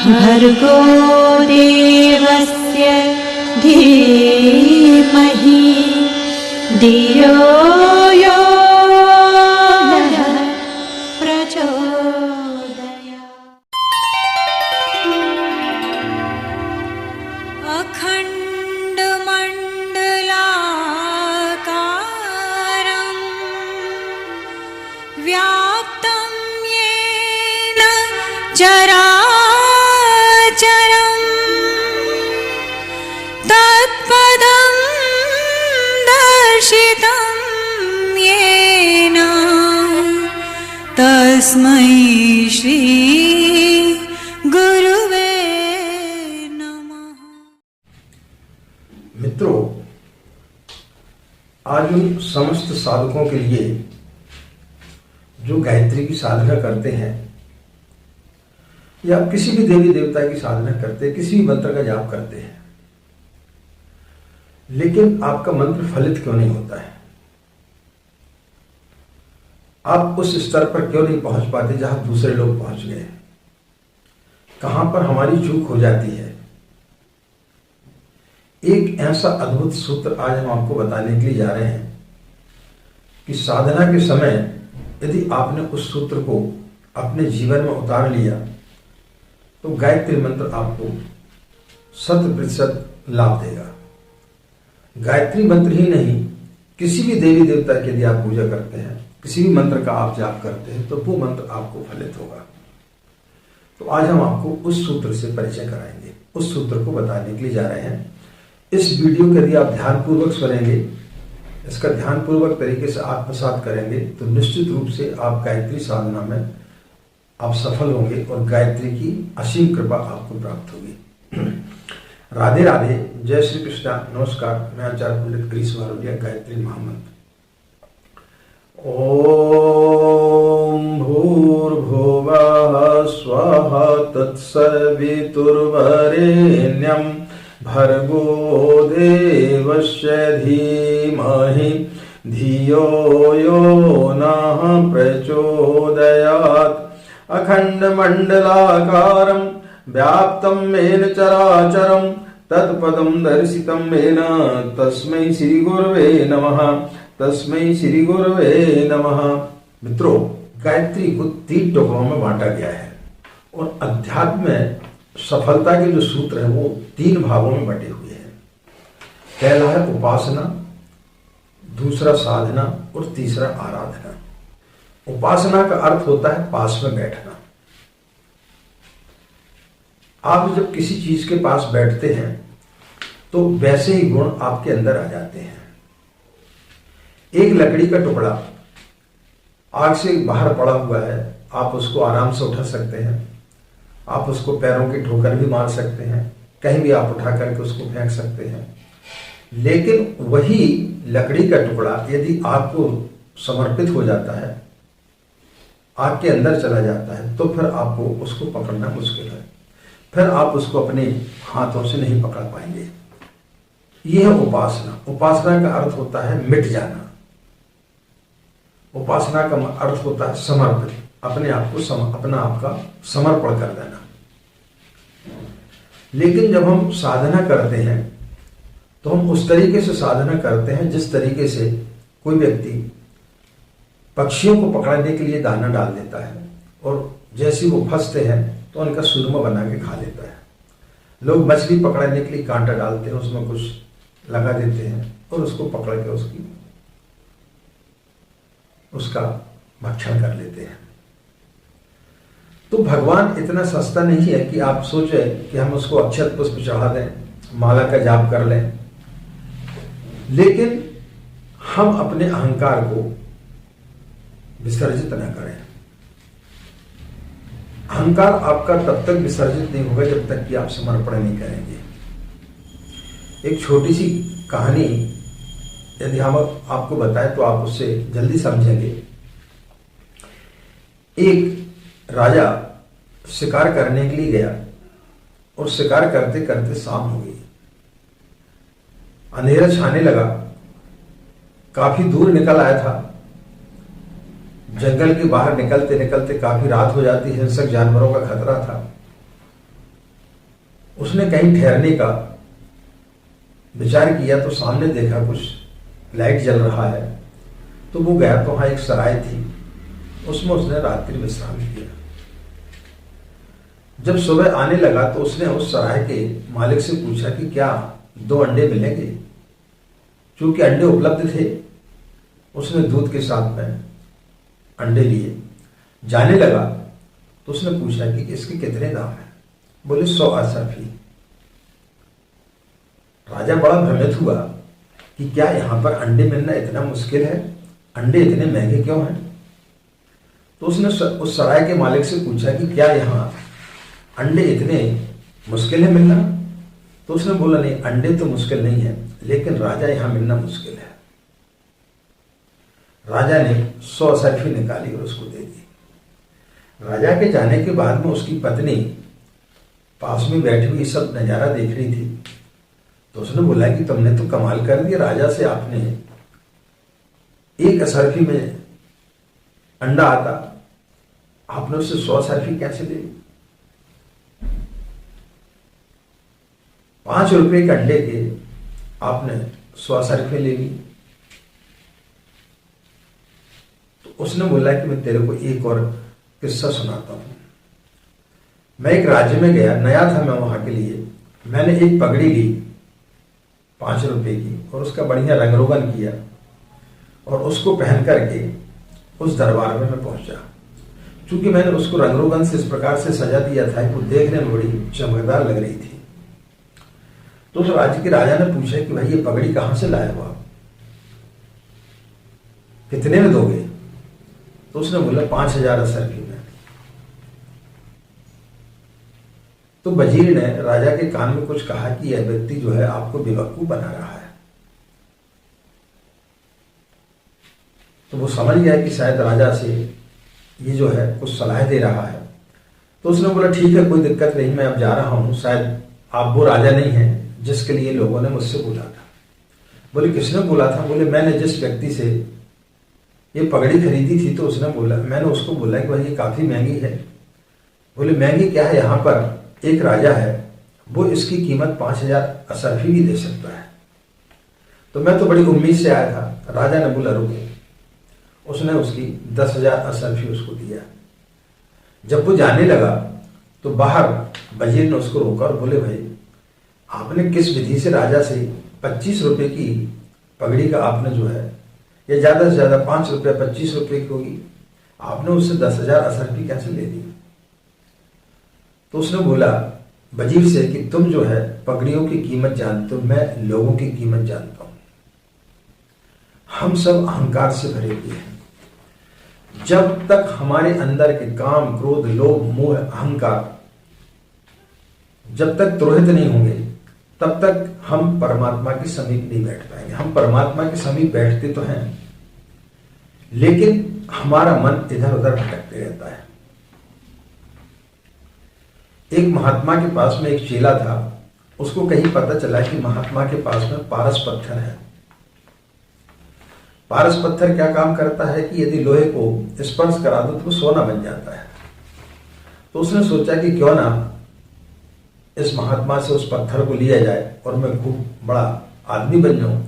भर्गो देवस्य धीमहि धियो यो नः प्रचोदयात्। अखण्डमण्डलाकारं व्याप्तं येन चराचरं तत्पदं दर्शितं येन तस्मै श्री गुरुवे नमः। मित्रों, आज उन समस्त साधकों के लिए जो गायत्री की साधना करते हैं या किसी भी देवी देवता की साधना करते हैं, किसी भी मंत्र का जाप करते हैं, लेकिन आपका मंत्र फलित क्यों नहीं होता है? आप उस स्तर पर क्यों नहीं पहुंच पाते जहां दूसरे लोग पहुंच गए? कहां पर हमारी चूक हो जाती है? एक ऐसा अद्भुत सूत्र आज हम आपको बताने के लिए जा रहे हैं कि साधना के समय यदि आपने उस सूत्र को अपने जीवन में उतार लिया तो गायत्री मंत्र आपको 100% लाभ देगा। गायत्री मंत्र ही नहीं, किसी भी देवी देवता की यदि आप पूजा करते हैं, किसी भी मंत्र का आप जाप करते हैं तो वो मंत्र आपको फलित होगा। तो आज हम आपको उस सूत्र से परिचय कराएंगे, उस सूत्र को बताने के लिए जा रहे हैं। इस वीडियो को यदि आप ध्यानपूर्वक सुनेंगे, इसका ध्यानपूर्वक तरीके से आत्मसात करेंगे तो निश्चित रूप से आप गायत्री साधना में आप सफल होंगे और गायत्री की असीम कृपा आपको प्राप्त होगी। राधे राधे, जय श्री कृष्णा, नमस्कार। मैं आचार्य पंडित गिरीश वारोलिया, गायत्री महामंत्र। ओम भूर्भुवः स्वः तत्सवितुर्वरेण्यं भर्गो देवस्य धीमहि धियो यो नः प्रचोदयात्। अखण्डमण्डलाकारं व्याप्तं येन चराचरं तत्पदं दर्शितं येन तस्मै श्री गुरवे नमः, तस्मै श्री गुरवे नमः। मित्रों, गायत्री को 3 टुकड़ों में बांटा गया है और अध्यात्म में सफलता के जो सूत्र है वो 3 भागों में बटे हुए हैं। पहला है उपासना, दूसरा साधना और तीसरा आराधना। उपासना का अर्थ होता है पास में बैठना। आप जब किसी चीज के पास बैठते हैं तो वैसे ही गुण आपके अंदर आ जाते हैं। एक लकड़ी का टुकड़ा आग से बाहर पड़ा हुआ है, आप उसको आराम से उठा सकते हैं, आप उसको पैरों की ठोकर भी मार सकते हैं, कहीं भी आप उठा करके उसको फेंक सकते हैं। लेकिन वही लकड़ी का टुकड़ा यदि आग को समर्पित हो जाता है, आग के अंदर चला जाता है, तो फिर आपको उसको पकड़ना मुश्किल है, फिर आप उसको अपने हाथों से नहीं पकड़ पाएंगे। यह है उपासना। उपासना का अर्थ होता है मिट जाना। उपासना का अर्थ होता है समर्पित, अपने आप को अपना आप का समर्पण कर देना। लेकिन जब हम साधना करते हैं तो हम उस तरीके से साधना करते हैं जिस तरीके से कोई व्यक्ति पक्षियों को पकड़ने के लिए दाना डाल देता है और जैसे वो फंसते हैं तो उनका सुरमा बना के खा लेता है। लोग मछली पकड़ने के लिए कांटा डालते हैं, उसमें कुछ लगा देते हैं और उसको पकड़ के उसका भक्षण कर लेते हैं। तो भगवान इतना सस्ता नहीं है कि आप सोचे कि हम उसको अक्षत पुष्प चढ़ा दें, माला का जाप कर लें। लेकिन हम अपने अहंकार को विसर्जित न करें। अहंकार आपका तब तक विसर्जित नहीं होगा जब तक कि आप समर्पण नहीं करेंगे। एक छोटी सी कहानी यदि हम आपको बताएं तो आप उससे जल्दी समझेंगे। एक राजा शिकार करने के लिए गया और शिकार करते करते शाम हो गई, अंधेरा छाने लगा, काफी दूर निकल आया था जंगल के बाहर निकलते निकलते काफी रात हो जाती, हिंसक जानवरों का खतरा था। उसने कहीं ठहरने का विचार किया तो सामने देखा कुछ लाइट जल रहा है, तो वो गया तो वहां एक सराय थी, उसमें उसने रात्रि विश्राम किया। जब सुबह आने लगा तो उसने उस सराय के मालिक से पूछा कि क्या 2 अंडे मिलेंगे। चूंकि अंडे उपलब्ध थे, उसने दूध के साथ में अंडे लिए। जाने लगा तो उसने पूछा कि इसके कितने दाम हैं। बोले 100 अशर्फी। राजा बड़ा भ्रमित हुआ कि क्या यहां पर अंडे मिलना इतना मुश्किल है, अंडे इतने महंगे क्यों हैं। तो उसने उस सराय के मालिक से पूछा कि क्या यहां अंडे इतने मुश्किल है मिलना। तो उसने बोला नहीं, अंडे तो मुश्किल नहीं है, लेकिन राजा यहां मिलना मुश्किल है। राजा ने 100 अशर्फी निकाली और उसको दे दी। राजा के जाने के बाद में उसकी पत्नी पास में बैठी हुई सब नजारा देख रही थी। तो उसने बोला कि तुमने तो कमाल कर दिया, राजा से आपने 1 अशर्फी में अंडा आता, आपने उससे 100 अशर्फी कैसे ले ली। 5 रुपए के अंडे के आपने 100 अशर्फी ले ली। तो उसने बोला कि मैं तेरे को एक और किस्सा सुनाता हूं। मैं एक राज्य में गया, नया था मैं वहां के लिए। मैंने एक पगड़ी ली 5 रुपए की और उसका बढ़िया रंग रोगन किया और उसको पहन करके उस दरबार में मैं पहुंचा। चूंकि मैंने उसको रंग रोगन से इस प्रकार से सजा दिया था कि वो देखने में बड़ी चमकदार लग रही थी। तो उस राज्य के राजा ने पूछा कि भाई ये पगड़ी कहां से लाया हो आप, कितने में दोगे। तो उसने बोला 5000 अशर्फी में। तो वजीर ने राजा के कान में कुछ कहा कि यह व्यक्ति जो है आपको बेवकूफ बना रहा है। तो वो समझ गया कि शायद राजा से ये जो है कुछ सलाह दे रहा है। तो उसने बोला ठीक है, कोई दिक्कत नहीं, मैं अब जा रहा हूं, शायद आप वो राजा नहीं हैं जिसके लिए लोगों ने मुझसे बोला था। बोले किसने बोला था। बोले मैंने जिस व्यक्ति से ये पगड़ी खरीदी थी तो उसने बोला, मैंने उसको बोला कि भाई ये काफी महंगी है। बोले महंगी क्या है, यहाँ पर एक राजा है, वो इसकी कीमत 5000 अशर्फी भी दे सकता है। तो मैं तो बड़ी उम्मीद से आया था। राजा ने बोला रुके। उसने उसकी 10,000 अशर्फी उसको दिया। जब वो जाने लगा तो बाहर वजीर ने उसको रोका और बोले भाई आपने किस विधि से राजा से 25 रुपए की पगड़ी का आपने जो है, या ज्यादा से ज्यादा 5 रुपये 25 रुपए की होगी, आपने उससे 10,000 अशर्फी कैसे ले दी। तो उसने बोला वजीर से कि तुम जो है पगड़ियों की कीमत जानते हो, मैं लोगों की कीमत जानता हूं। हम सब अहंकार से भरे हुए हैं। जब तक हमारे अंदर के काम, क्रोध, लोभ, मोह, अहंकार जब तक तुरहित नहीं होंगे तब तक हम परमात्मा के समीप नहीं बैठ पाएंगे। हम परमात्मा के समीप बैठते तो हैं, लेकिन हमारा मन इधर उधर भटकते रहता है। एक महात्मा के पास में एक चेला था। उसको कहीं पता चला कि महात्मा के पास में पारस पत्थर है। पारस पत्थर क्या काम करता है कि यदि लोहे को स्पर्श करा दो तो वो सोना बन जाता है। तो उसने सोचा कि क्यों ना इस महात्मा से उस पत्थर को लिया जाए और मैं खूब बड़ा आदमी बन जाऊं।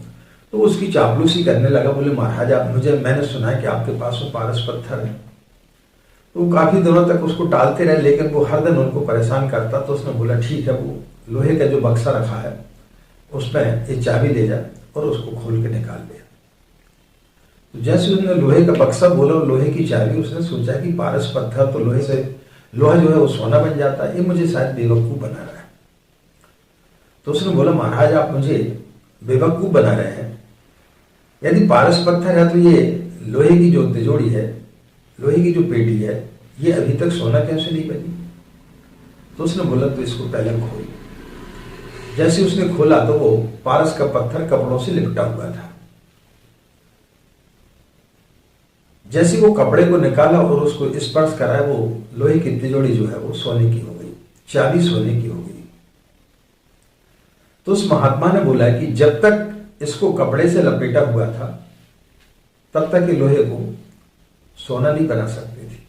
तो उसकी चापलूसी करने लगा। बोले महाराज आप मैंने सुना है कि आपके पास वो पारस पत्थर है। तो वो काफी दिनों तक उसको टालते रहे, लेकिन वो हर दिन उनको परेशान करता। तो उसने बोला ठीक है, वो लोहे का जो बक्सा रखा है उसमें एक चाबी ले जा और उसको खोल के निकाल ले। तो जैसे उसने लोहे का बक्सा बोला और लोहे की चाबी, उसने सोचा कि पारस पत्थर तो लोहे से, लोहा जो है वो सोना बन जाता है, ये मुझे शायद बेवकूफ बना रहा है। तो उसने बोला महाराज आप मुझे बेवकूफ बना रहे हैं। यदि पारस पत्थर है तो ये लोहे की जो तिजोरी है, लोहे की जो पेटी है, ये अभी तक सोना कैसे नहीं बनी। तो उसने बोला तो इसको पहले खोल। जैसे उसने खोला तो वो पारस का पत्थर कपड़ों से लिपटा हुआ था। जैसे वो कपड़े को निकाला और उसको स्पर्श कराया, वो लोहे की तिजोरी जो है वो सोने की हो गई, चाबी सोने की हो गई। तो उस महात्मा ने बोला कि जब तक इसको कपड़े से लपेटा हुआ था तब तक ये लोहे को सोना नहीं बना सकती थी।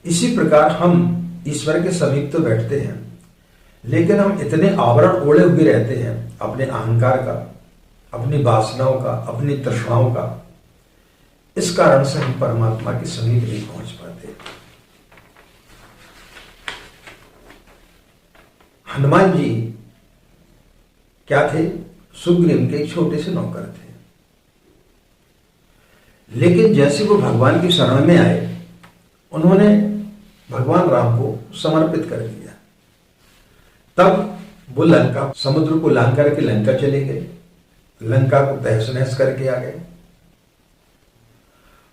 इसी प्रकार हम ईश्वर के समीप तो बैठते हैं, लेकिन हम इतने आवरण ओढ़े हुए रहते हैं अपने अहंकार का, अपनी वासनाओं का, अपनी तृष्णाओं का। इस कारण से हम परमात्मा के समीप नहीं पहुंच पाते। हनुमान जी क्या थे? सुग्रीव के एक छोटे से नौकर थे। लेकिन जैसे वो भगवान की शरण में आए, उन्होंने भगवान राम को समर्पित कर दिया। तब वो लंका, समुद्र को लांघ करके लंका चले गए, लंका को तहस नहस करके आ गए।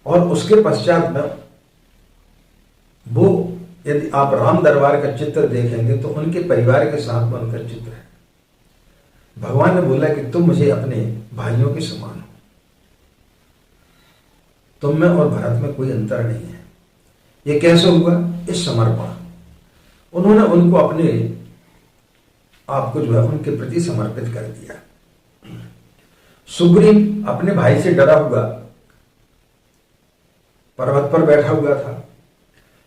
और उसके पश्चात में वो, यदि आप राम दरबार का चित्र देखेंगे तो उनके परिवार के साथ में उनका चित्र है। भगवान ने बोला कि तुम मुझे अपने भाइयों के समान हो, तुम में और भरत में कोई अंतर नहीं है। ये कैसे हुआ? इस समर्पण। उन्होंने उनको अपने आपको जो है उनके प्रति समर्पित कर दिया। सुग्रीव अपने भाई से डरा हुआ पर्वत पर बैठा हुआ था,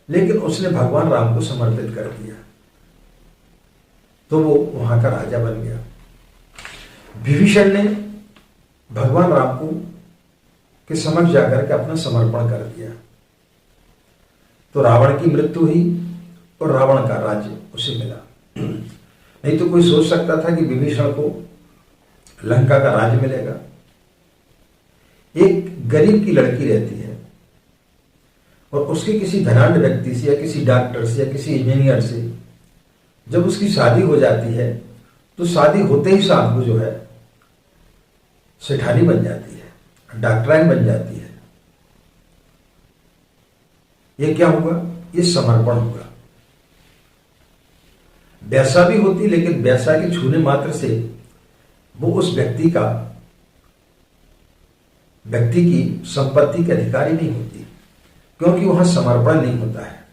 लेकिन उसने भगवान राम को समर्पित कर दिया, तो वो वहां का राजा बन गया। विभीषण ने भगवान राम को के समक्ष जाकर के अपना समर्पण कर दिया, तो रावण की मृत्यु हुई और रावण का राज्य उसे मिला। नहीं तो कोई सोच सकता था कि विभीषण को लंका का राज्य मिलेगा? एक गरीब की लड़की रहती है और उसके किसी धनाढ्य व्यक्ति से या किसी डॉक्टर से या किसी इंजीनियर से जब उसकी शादी हो जाती है, तो शादी होते ही साथ वो जो है सेठानी बन जाती है, डॉक्टराइन बन जाती है। ये क्या हुआ? ये समर्पण हुआ। वैसा भी होती, लेकिन वैसा के छूने मात्र से वो उस व्यक्ति की संपत्ति के अधिकारी नहीं होती, क्योंकि वहां समर्पण नहीं होता है,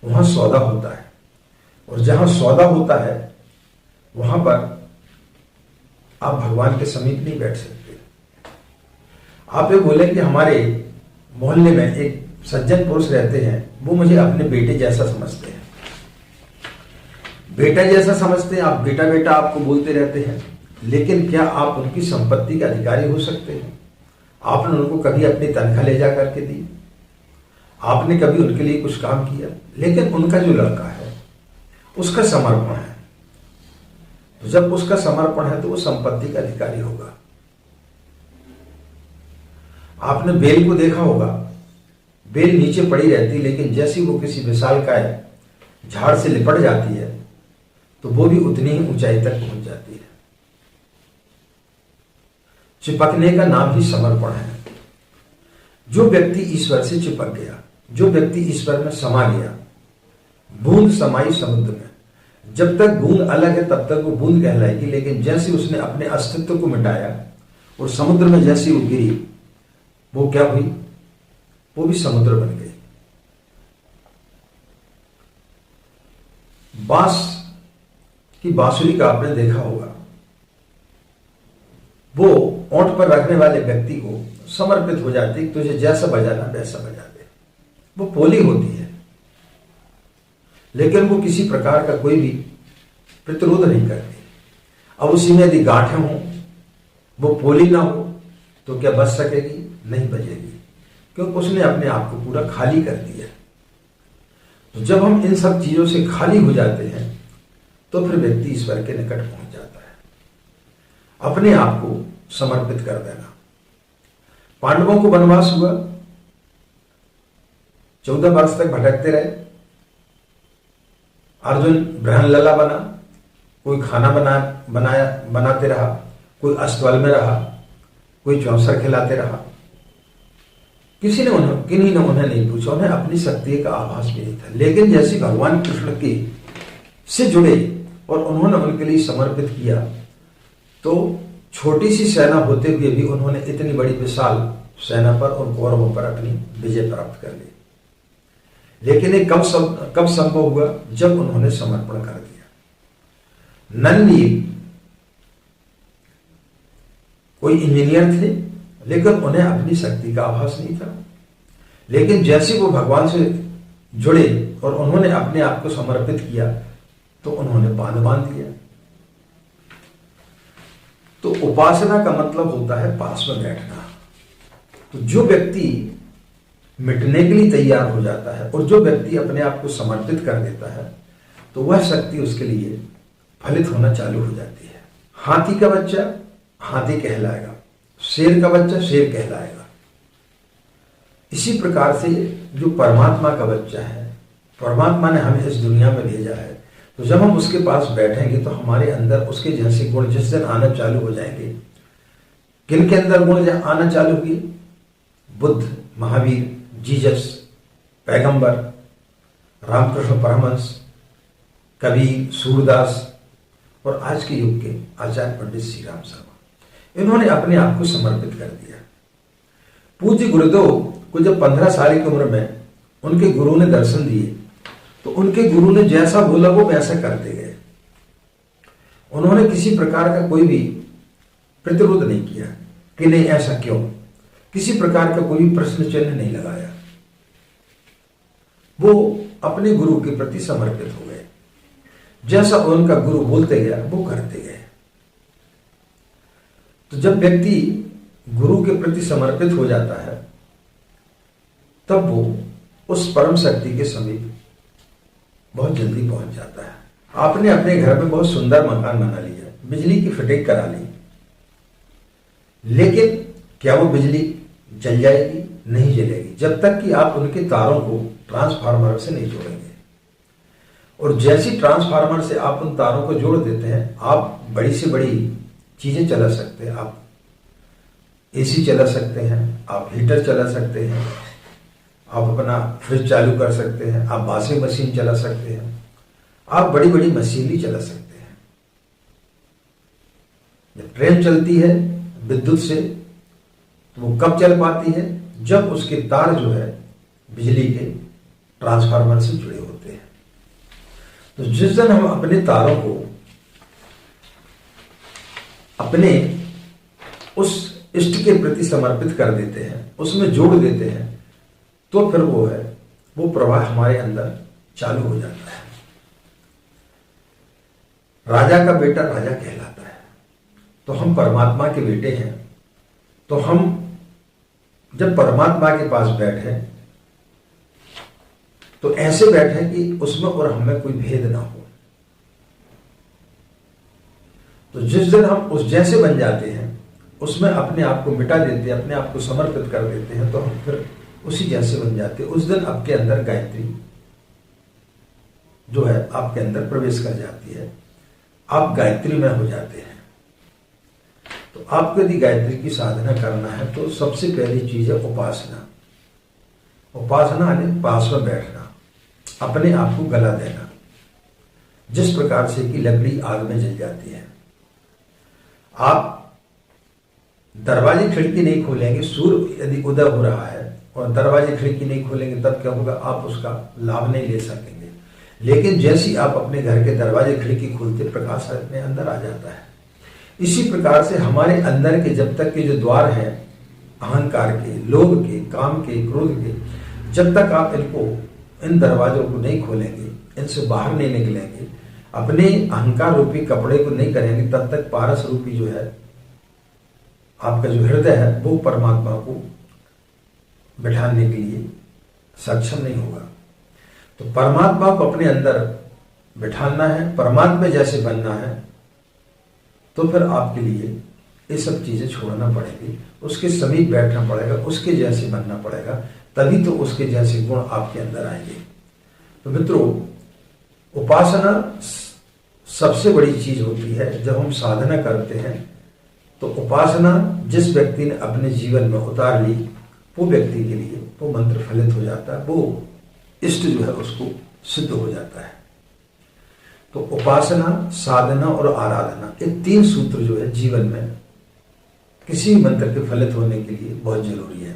वहां सौदा होता है। और जहां सौदा होता है वहां पर आप भगवान के समीप नहीं बैठ सकते। आप ये बोले कि हमारे मोहल्ले में एक सज्जन पुरुष रहते हैं, वो मुझे अपने बेटे जैसा समझते हैं। बेटा जैसा समझते हैं, आप बेटा बेटा आपको बोलते रहते हैं, लेकिन क्या आप उनकी संपत्ति के अधिकारी हो सकते हैं? आपने उनको कभी अपनी तनख्वाह ले जा करके दी? आपने कभी उनके लिए कुछ काम किया? लेकिन उनका जो लड़का है उसका समर्पण है, तो जब उसका समर्पण है तो वो संपत्ति का अधिकारी होगा। आपने बेल को देखा होगा, बेल नीचे पड़ी रहती, लेकिन जैसे वो किसी विशालकाय झाड़ से लिपट जाती है तो वो भी उतनी ही ऊंचाई तक पहुंच जाती है। चिपकने का नाम ही समर्पण है। जो व्यक्ति ईश्वर से चिपक गया, जो व्यक्ति ईश्वर में समा गया, बूंद समाई समुद्र में, जब तक बूंद अलग है तब तक वो बूंद कहलाएगी, लेकिन जैसे उसने अपने अस्तित्व को मिटाया और समुद्र में जैसे वो गिरी, वो क्या हुई? वो भी समुद्र बन गई। बांस की बांसुरी का आपने देखा होगा, वो ओंठ पर रखने वाले व्यक्ति को समर्पित हो जाती, तुझे जैसा बजाना वैसा बजा दे। वो पोली होती है, लेकिन वो किसी प्रकार का कोई भी प्रतिरोध नहीं करती। अब उसी में यदि गांठें हों, वो पोली ना हो, तो क्या बच सकेगी? नहीं बजेगी, क्योंकि उसने अपने आप को पूरा खाली कर दिया। तो जब हम इन सब चीजों से खाली हो जाते हैं तो फिर व्यक्ति ईश्वर के निकट पहुंच जाता है। अपने आप को समर्पित कर देना। पांडवों को वनवास हुआ, 14 वर्ष तक भटकते रहे। अर्जुन बृहनलला बना, कोई खाना बनाते रहा, कोई अस्तबल में रहा, कोई चौसर खिलाते रहा। किन्हीं ने उन्हें नहीं पूछा, उन्हें अपनी शक्ति का आभास भी नहीं था। लेकिन जैसे भगवान कृष्ण की से जुड़े और उन्होंने उनके लिए समर्पित किया, तो छोटी सी सेना होते हुए भी उन्होंने इतनी बड़ी विशाल सेना पर और कौरवों पर अपनी विजय प्राप्त कर ली। लेकिन ये कब संभव हुआ? जब उन्होंने समर्पण कर दिया। नंदी कोई इंजीनियर थे, लेकिन उन्हें अपनी शक्ति का आभास नहीं था। लेकिन जैसे वो भगवान से जुड़े और उन्होंने अपने आप को समर्पित किया तो उन्होंने बांध दिया। तो उपासना का मतलब होता है पास में बैठना। तो जो व्यक्ति मिटने के लिए तैयार हो जाता है और जो व्यक्ति अपने आप को समर्पित कर देता है तो वह शक्ति उसके लिए फलित होना चालू हो जाती है। हाथी का बच्चा हाथी कहलाएगा, शेर का बच्चा शेर कहलाएगा। इसी प्रकार से जो परमात्मा का बच्चा है, परमात्मा ने हमें इस दुनिया में भेजा है, तो जब हम उसके पास बैठेंगे तो हमारे अंदर उसके जैसे गुण जिस दिन आना चालू हो जाएंगे। किन के अंदर गुण आना चालू हुए? बुद्ध, महावीर, जीसस, पैगंबर, रामकृष्ण परमहंस, कबीर, सूरदास और आज के युग के आचार्य पंडित श्री राम शर्मा, इन्होंने अपने आप को समर्पित कर दिया। पूज्य गुरुदेव को जब 15 साल की उम्र में उनके गुरु ने दर्शन दिए तो उनके गुरु ने जैसा बोला वो वैसा करते गए। उन्होंने किसी प्रकार का कोई भी प्रतिरोध नहीं किया कि नहीं ऐसा क्यों, किसी प्रकार का कोई प्रश्न चिन्ह नहीं लगाया। वो अपने गुरु के प्रति समर्पित हो गए, जैसा उनका गुरु बोलते गया वो करते गए। तो जब व्यक्ति गुरु के प्रति समर्पित हो जाता है तब वो उस परम शक्ति के समीप बहुत जल्दी पहुंच जाता है। आपने अपने घर में बहुत सुंदर मकान बना लिया, बिजली की फिटिंग करा ली, लेकिन क्या वो बिजली जल जाएगी? नहीं जलेगी जब तक कि आप उनके तारों को ट्रांसफार्मर से नहीं जोड़ेंगे। और जैसी ट्रांसफार्मर से आप उन तारों को जोड़ देते हैं, आप बड़ी से बड़ी चीजें चला सकते हैं। आप एसी चला सकते हैं, आप हीटर चला सकते हैं, आप अपना फ्रिज चालू कर सकते हैं, आप वॉशिंग मशीन चला सकते हैं, आप बड़ी बड़ी मशीनरी चला सकते हैं। जब ट्रेन चलती है विद्युत से तो वो कब चल पाती है? जब उसके तार जो है बिजली के ट्रांसफार्मर से जुड़े होते हैं। तो जिस दिन हम अपने तारों को अपने उस इष्ट के प्रति समर्पित कर देते हैं, उसमें जोड़ देते हैं, तो फिर वो प्रवाह हमारे अंदर चालू हो जाता है। राजा का बेटा राजा कहलाता है। तो हम परमात्मा के बेटे हैं, तो हम जब परमात्मा के पास बैठे तो ऐसे बैठे कि उसमें और हमें कोई भेद ना हो। तो जिस दिन हम उस जैसे बन जाते हैं, उसमें अपने आप को मिटा देते हैं, अपने आप को समर्पित कर देते हैं, तो हम फिर उसी जैसे बन जाते हैं। उस दिन आपके अंदर गायत्री जो है आपके अंदर प्रवेश कर जाती है, आप गायत्री में हो जाते हैं। तो आपको यदि गायत्री की साधना करना है तो सबसे पहली चीज है उपासना। उपासना यानी पास में बैठना, अपने आप को गला देना, जिस प्रकार से कि लकड़ी आग में जल जाती है। आप दरवाजे खिड़की नहीं खोलेंगे, सूर्य यदि उदय हो रहा है और दरवाजे खिड़की नहीं खोलेंगे तब क्या होगा? आप उसका लाभ नहीं ले सकेंगे। लेकिन जैसे आप अपने घर के दरवाजे खिड़की खोलते, प्रकाश अपने अंदर आ जाता है। इसी प्रकार से हमारे अंदर के जब तक के जो द्वार हैं अहंकार के, लोभ के, काम के, क्रोध के, जब तक आप इन दरवाजों को नहीं खोलेंगे, इनसे बाहर नहीं निकलेंगे, अपने अहंकार रूपी कपड़े को नहीं करेंगे, तब तक पारस रूपी जो है आपका जो हृदय है वो परमात्मा को बिठाने के लिए सक्षम नहीं होगा। तो परमात्मा को अपने अंदर बिठाना है, परमात्मा जैसे बनना है, तो फिर आपके लिए ये सब चीजें छोड़ना पड़ेगी, उसके समीप बैठना पड़ेगा, उसके जैसे बनना पड़ेगा, तभी तो उसके जैसे गुण आपके अंदर आएंगे। तो मित्रों, उपासना सबसे बड़ी चीज होती है। जब हम साधना करते हैं तो उपासना जिस व्यक्ति ने अपने जीवन में उतार ली, वो व्यक्ति के लिए वो मंत्र फलित हो जाता है, वो इष्ट जो है उसको सिद्ध हो जाता है। तो उपासना, साधना और आराधना, ये 3 सूत्र जो है जीवन में किसी मंत्र के फलित होने के लिए बहुत जरूरी है।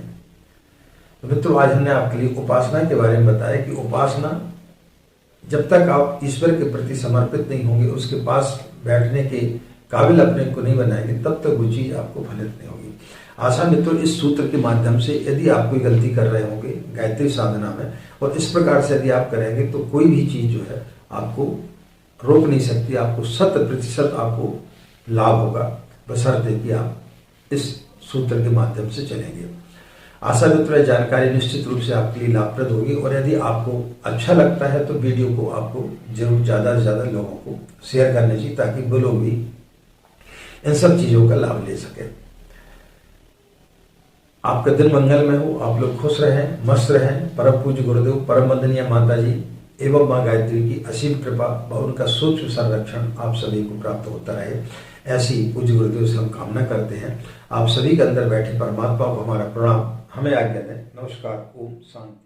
तो मित्रों, आज हमने आपके लिए उपासना के बारे में बताया कि उपासना जब तक आप ईश्वर के प्रति समर्पित नहीं होंगे, उसके पास बैठने के काबिल अपने को नहीं बनाएंगे, तब तक वो चीज आपको फलित नहीं होगी। आशा मित्रों, इस सूत्र के माध्यम से यदि आप कोई गलती कर रहे होंगे गायत्री साधना में और इस प्रकार से यदि आप करेंगे तो कोई भी चीज जो है आपको रोक नहीं सकती, आपको 100% आपको लाभ होगा, बशर्ते कि आप इस सूत्र के माध्यम से चलेंगे। आशा मित्रों, जानकारी निश्चित रूप से आपके लिए लाभप्रद होगी और यदि आपको अच्छा लगता है तो वीडियो को आपको जरूर ज़्यादा से ज़्यादा लोगों को शेयर करना चाहिए ताकि वो लोग भी इन सब चीज़ों का लाभ ले सके। आपका दिन मंगलमय हो, आप लोग खुश रहें, मस्त रहें। परम पूज्य गुरुदेव, परम वंदनीय माता जी एवं माँ गायत्री की असीम कृपा व उनका सूक्ष्म संरक्षण आप सभी को प्राप्त होता रहे, ऐसी पूज्य गुरुदेव से हम कामना करते हैं। आप सभी के अंदर बैठे परमात्मा को हमारा प्रणाम, हमें आज्ञा दें। नमस्कार, ओम शांति।